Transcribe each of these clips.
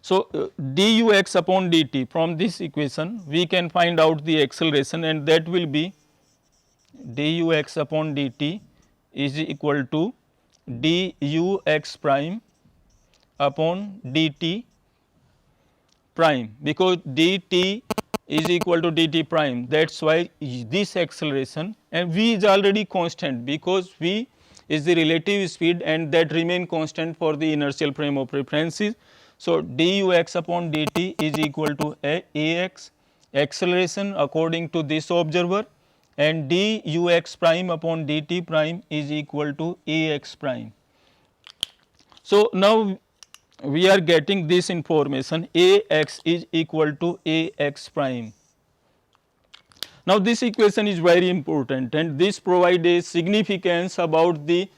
So, dux upon dt, from this equation we can find out the acceleration, and that will be dux upon dt is equal to dux prime upon dt prime, because dt is equal to dt prime. That is why this acceleration, and v is already constant because v is the relative speed and that remain constant for the inertial frame of references. So, dux upon dt is equal to ax acceleration according to this observer, and dux prime upon dt prime is equal to ax prime. So, now we are getting this information, ax is equal to ax prime. Now, this equation is very important and this provide a significance about the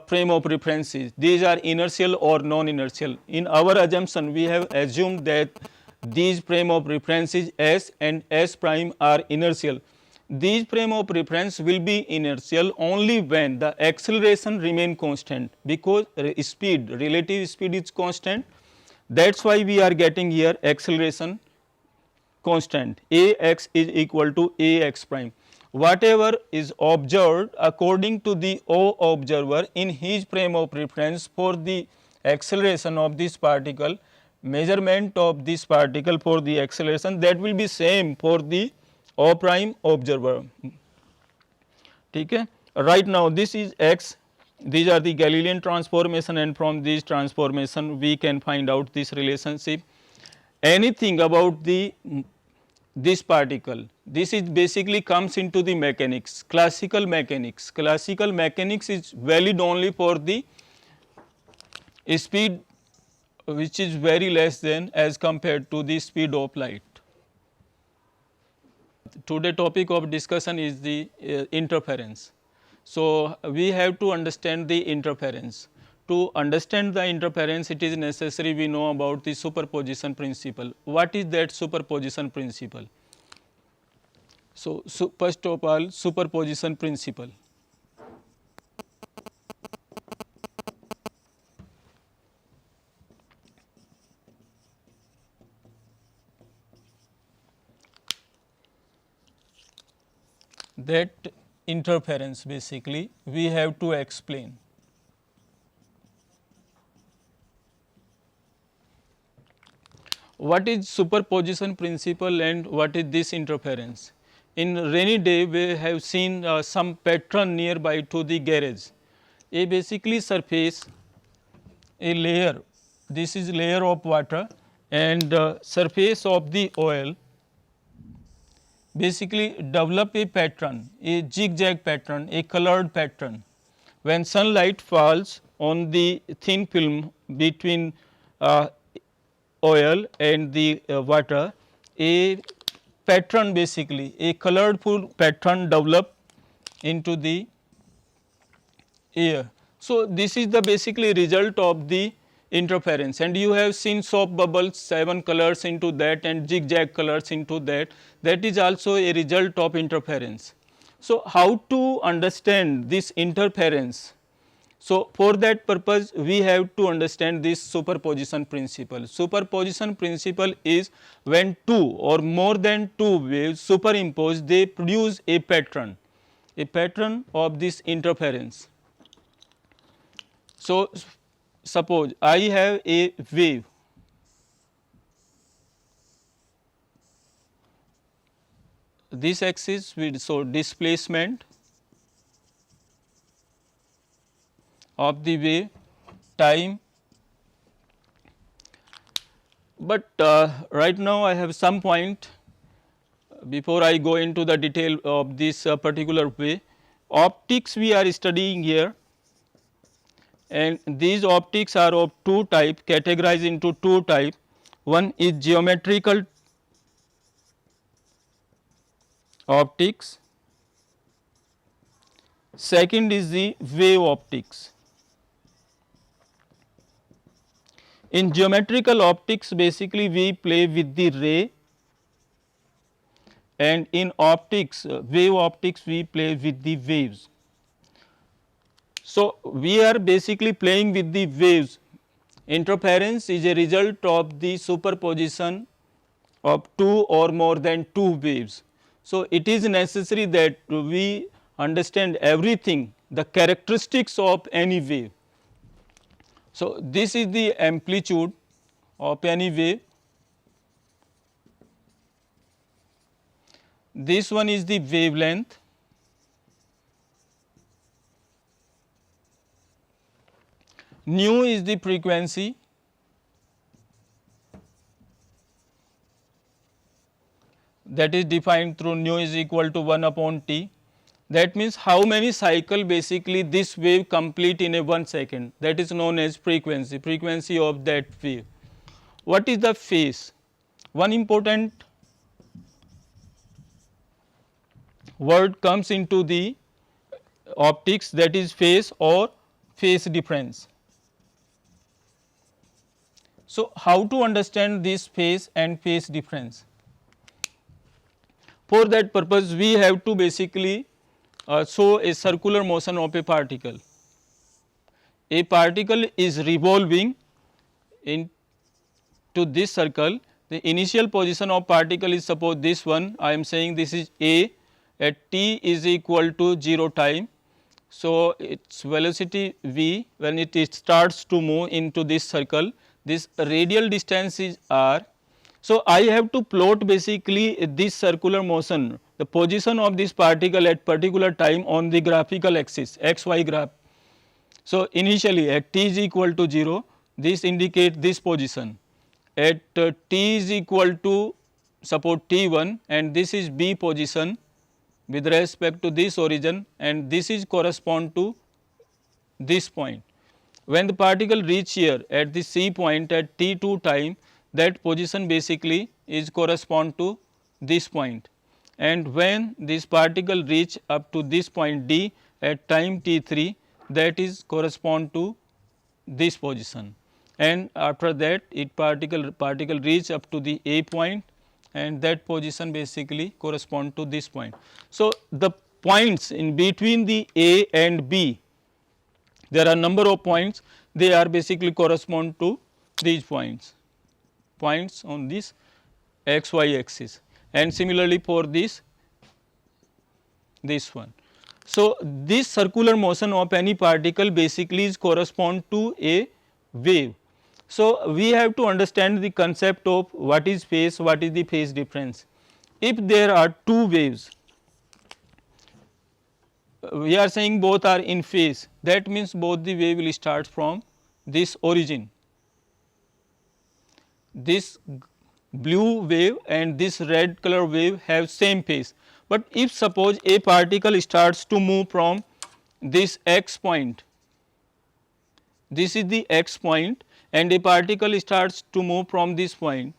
frame of references. These are inertial or non-inertial. In our assumption, we have assumed that these frame of references S and S prime are inertial. These frame of reference will be inertial only when the acceleration remain constant, because speed, relative speed is constant. That is why we are getting here acceleration constant, ax is equal to ax prime. Whatever is observed according to the O observer in his frame of reference for the acceleration of this particle, measurement of this particle for the acceleration, that will be same for the O prime observer. Okay. Right now this is x, these are the Galilean transformation, and from this transformation we can find out this relationship. Anything about this particle, this is basically comes into the mechanics, classical mechanics. Classical mechanics is valid only for the speed which is very less than as compared to the speed of light. Today topic of discussion is the interference. So, we have to understand the interference. To understand the interference, it is necessary we know about the superposition principle. What is that superposition principle? So, first of all, superposition principle. That interference basically we have to explain. What is superposition principle and what is this interference? In rainy day we have seen some pattern nearby to the garage. A basically surface, a layer, this is layer of water, and surface of the oil basically develop a pattern, a zigzag pattern, a colored pattern. When sunlight falls on the thin film between oil and the water, a pattern, basically a colorful pattern develop into the air. So, this is the basically result of the interference, and you have seen soap bubbles, 7 colors into that and zigzag colors into that, that is also a result of interference. So, how to understand this interference? So, for that purpose we have to understand this superposition principle. Superposition principle is when two or more than two waves superimpose, they produce a pattern of this interference. So, suppose I have a wave, this axis will show displacement of the wave, time, but right now I have some point before I go into the detail of this particular way. Optics we are studying here, and these optics are of two type, categorized into two type. One is geometrical optics, second is the wave optics. In geometrical optics basically we play with the ray, and in optics, wave optics, we play with the waves. So, we are basically playing with the waves Interference is a result of the superposition of two or more than two waves. So, it is necessary that we understand everything, the characteristics of any wave. So, this is the amplitude of any wave, this one is the wavelength, nu is the frequency, that is defined through nu is equal to 1 upon t. That means, how many cycle basically this wave complete in a 1 second, that is known as frequency, frequency of that wave. What is the phase? One important word comes into the optics, that is phase or phase difference. So, how to understand this phase and phase difference? For that purpose, we have to basically show a circular motion of a particle. A particle is revolving into this circle. The initial position of particle is suppose this one, I am saying this is A at t is equal to 0 time. So, its velocity v when it starts to move into this circle, this radial distance is r. So, I have to plot basically this circular motion, the position of this particle at particular time on the graphical axis xy graph. So, initially at t is equal to 0, this indicates this position, at t is equal to suppose t1 and this is b position with respect to this origin and this is correspond to this point. When the particle reach here at the C point at t2 time, that position basically is correspond to this point, and when this particle reach up to this point D at time t3, that is correspond to this position, and after that it particle reach up to the A point and that position basically correspond to this point. So, the points in between the A and B, there are number of points, they are basically correspond to these points on this xy axis, and similarly for this one. So, this circular motion of any particle basically is correspond to a wave. So, we have to understand the concept of what is phase, what is the phase difference. If there are two waves, we are saying both are in phase, that means both the wave will start from this origin. This blue wave and this red color wave have same phase, but if suppose a particle starts to move from this x point, this is the x point, and a particle starts to move from this point.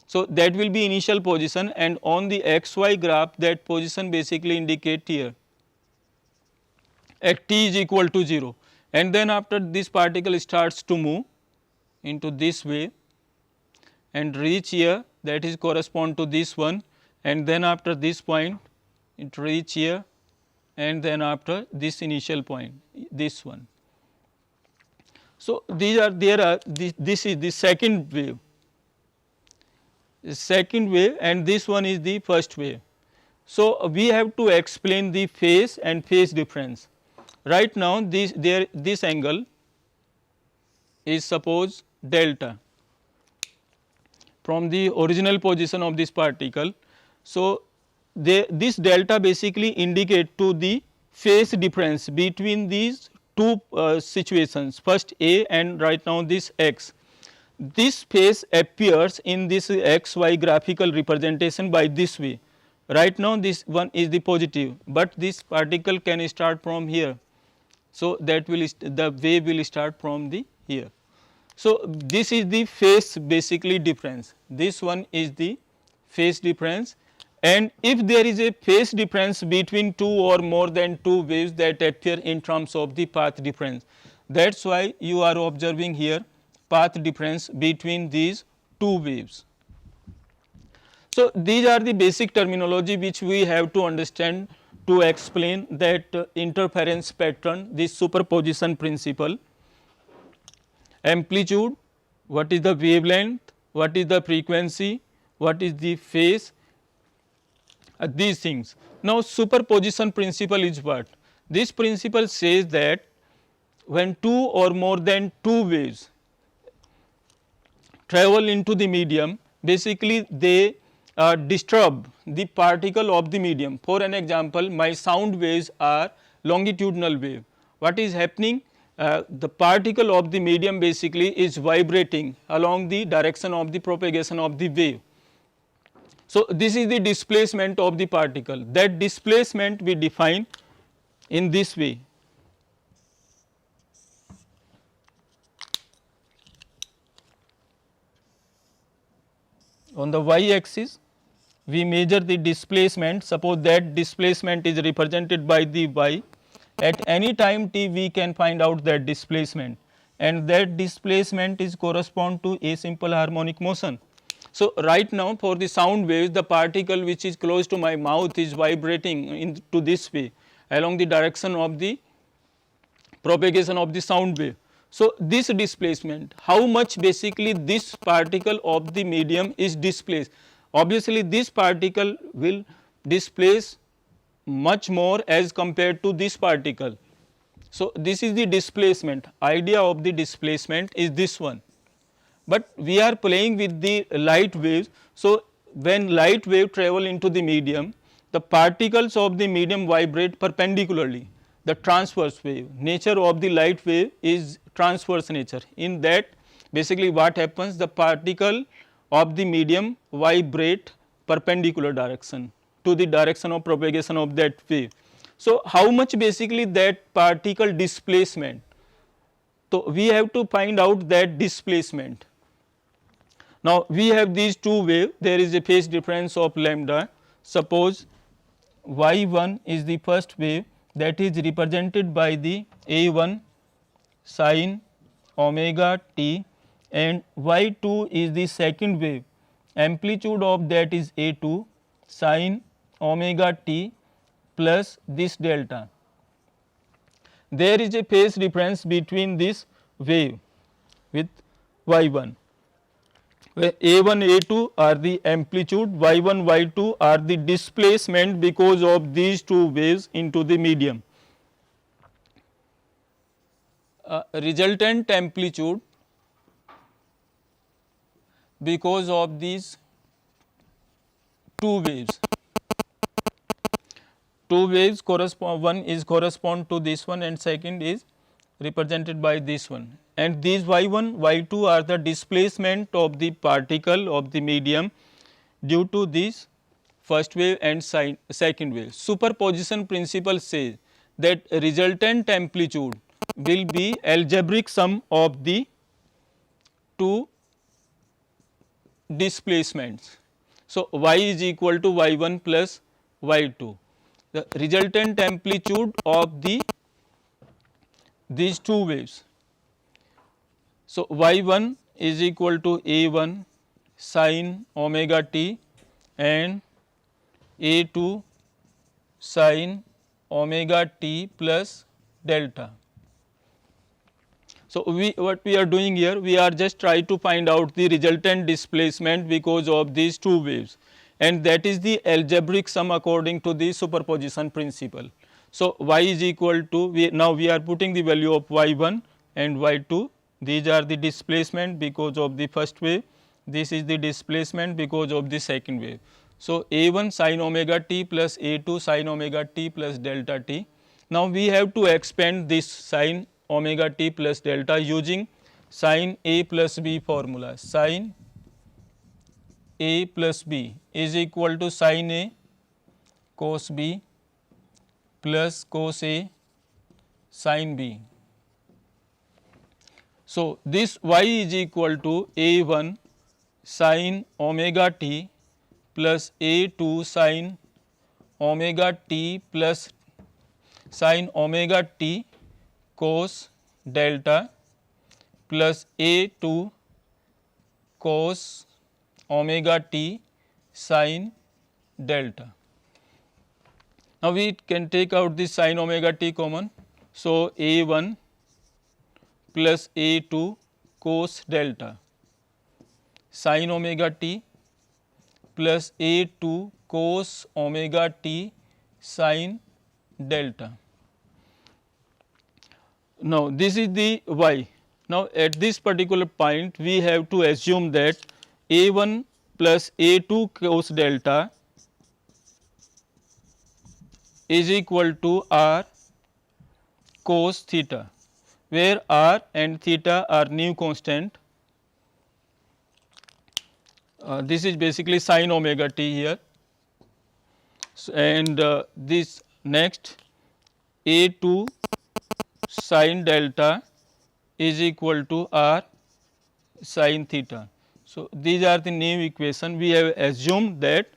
So, that will be initial position, and on the xy graph that position basically indicate here at t is equal to 0, and then after this particle starts to move into this way and reach here, that is correspond to this one, and then after this point it reach here, and then after this initial point this one. So, these are this is the second wave, and this one is the first wave. So, we have to explain the phase and phase difference. Right now this angle is suppose delta from the original position of this particle. So, this delta basically indicate to the phase difference between these two situations, first A and right now this x. This phase appears in this xy graphical representation by this way. Right now this one is the positive, but this particle can start from here. So, that will the wave will start from the here. So, this is the phase basically difference, this one is the phase difference, and if there is a phase difference between two or more than two waves, that appear in terms of the path difference. That is why you are observing here path difference between these two waves. So, these are the basic terminology which we have to understand to explain that interference pattern, this superposition principle. Amplitude what is the wavelength, what is the frequency, what is the phase, these things. Now, superposition principle is what? This principle says that when two or more than two waves travel into the medium, basically they disturb the particle of the medium. For an example, my sound waves are longitudinal wave. What is happening? The particle of the medium basically is vibrating along the direction of the propagation of the wave. So, this is the displacement of the particle. That displacement we define in this way. On the y axis, we measure the displacement. Suppose that displacement is represented by the y. At any time t, we can find out that displacement, and that displacement is correspond to a simple harmonic motion. So, right now for the sound waves, the particle which is close to my mouth is vibrating into this way along the direction of the propagation of the sound wave. So, this displacement, how much basically this particle of the medium is displaced? Obviously, this particle will displace much more as compared to this particle. So, this is the displacement. Idea of the displacement is this one, but we are playing with the light waves. So, when light wave travel into the medium, the particles of the medium vibrate perpendicularly. The transverse wave, nature of the light wave is transverse nature. In that, basically what happens, the particle of the medium vibrate perpendicular direction to the direction of propagation of that wave. So, how much basically that particle displacement? So, we have to find out that displacement. Now, we have these two waves, there is a phase difference of lambda. Suppose y1 is the first wave, that is represented by the a1 sin omega t, and y2 is the second wave, amplitude of that is a2 sin omega t plus this delta. There is a phase difference between this wave with y1, where a1 a2 are the amplitude, y1 y2 are the displacement because of these two waves into the medium. Resultant amplitude because of these two waves. Two waves correspond, one is correspond to this one and second is represented by this one, and these y1 y2 are the displacement of the particle of the medium due to this first wave and second wave. Superposition principle says that resultant amplitude will be algebraic sum of the two displacements. So, y is equal to y1 plus y2. The resultant amplitude of these two waves. So, y1 is equal to a1 sin omega t and a2 sin omega t plus delta. So, what we are doing here, we are just trying to find out the resultant displacement because of these two waves, and that is the algebraic sum according to the superposition principle. So, y is equal to, now we are putting the value of y1 and y2, these are the displacement because of the first wave, this is the displacement because of the second wave. So, a1 sin omega t plus a2 sin omega t plus delta t. Now, we have to expand this sin omega t plus delta using sin a plus b formula. Sin a plus b is equal to sin a cos b plus cos a sin b. So, this y is equal to a1 sin omega t plus a2 sin omega t plus sin omega t cos delta plus a2 cos omega t sin delta. Now, we can take out this sin omega t common. So, a1 plus a2 cos delta. sin omega t plus A2 cos omega t sin delta. Now, this is the y. Now, at this particular point we have to assume that A1 plus A2 cos delta is equal to r cos theta, where r and theta are new constant. This is basically sin omega t here. So, and this next A2 sin delta is equal to r sin theta. So, these are the new equation. We have assumed that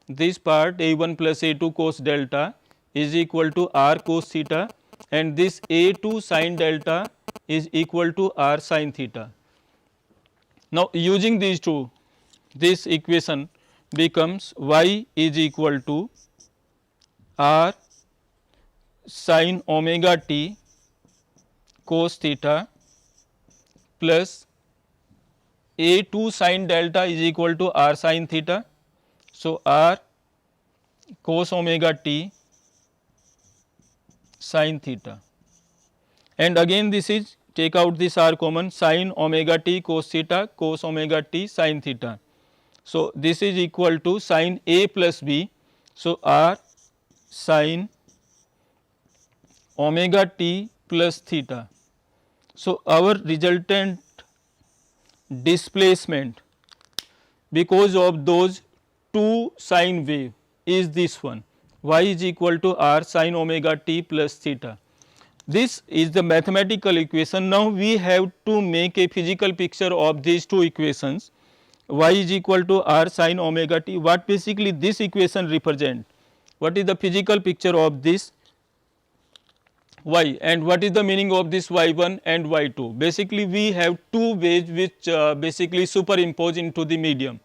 this part A1 plus A2 cos delta is equal to r cos theta, and this A2 sin delta is equal to r sin theta. Now, using these two, this equation becomes y is equal to r sin omega t cos theta plus A2 sin delta is equal to r sin theta. So, r cos omega t sin theta, and again this is take out this r common, sin omega t cos theta cos omega t sin theta. So, this is equal to sin A plus B. So, r sin omega t plus theta. So, our resultant displacement because of those two sine wave is this one, y is equal to r sin omega t plus theta. This is the mathematical equation. Now, we have to make a physical picture of these two equations, y is equal to r sin omega t. What basically this equation represent? What is the physical picture of this y, and what is the meaning of this y1 and y2? Basically, we have two waves which basically superimpose into the medium,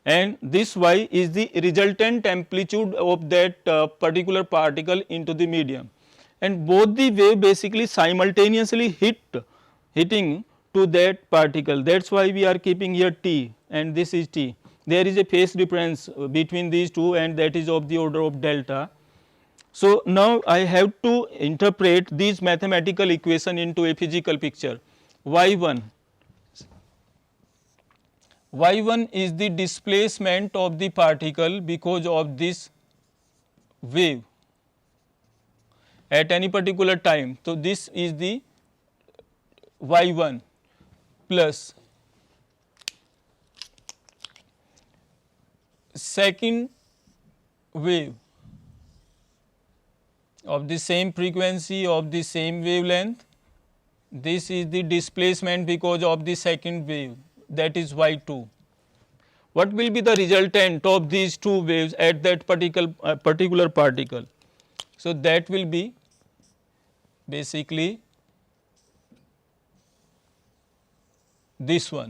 and this y is the resultant amplitude of that particular particle into the medium, and both the wave basically simultaneously hitting to that particle. That is why we are keeping here t and this is t. There is a phase difference between these two, and that is of the order of delta. So, now I have to interpret these mathematical equation into a physical picture. Y1 is the displacement of the particle because of this wave at any particular time. So, this is the y1 plus second wave of the same frequency of the same wavelength. This is the displacement because of the second wave, that is y2. What will be the resultant of these two waves at that particular particle? So, that will be basically this one.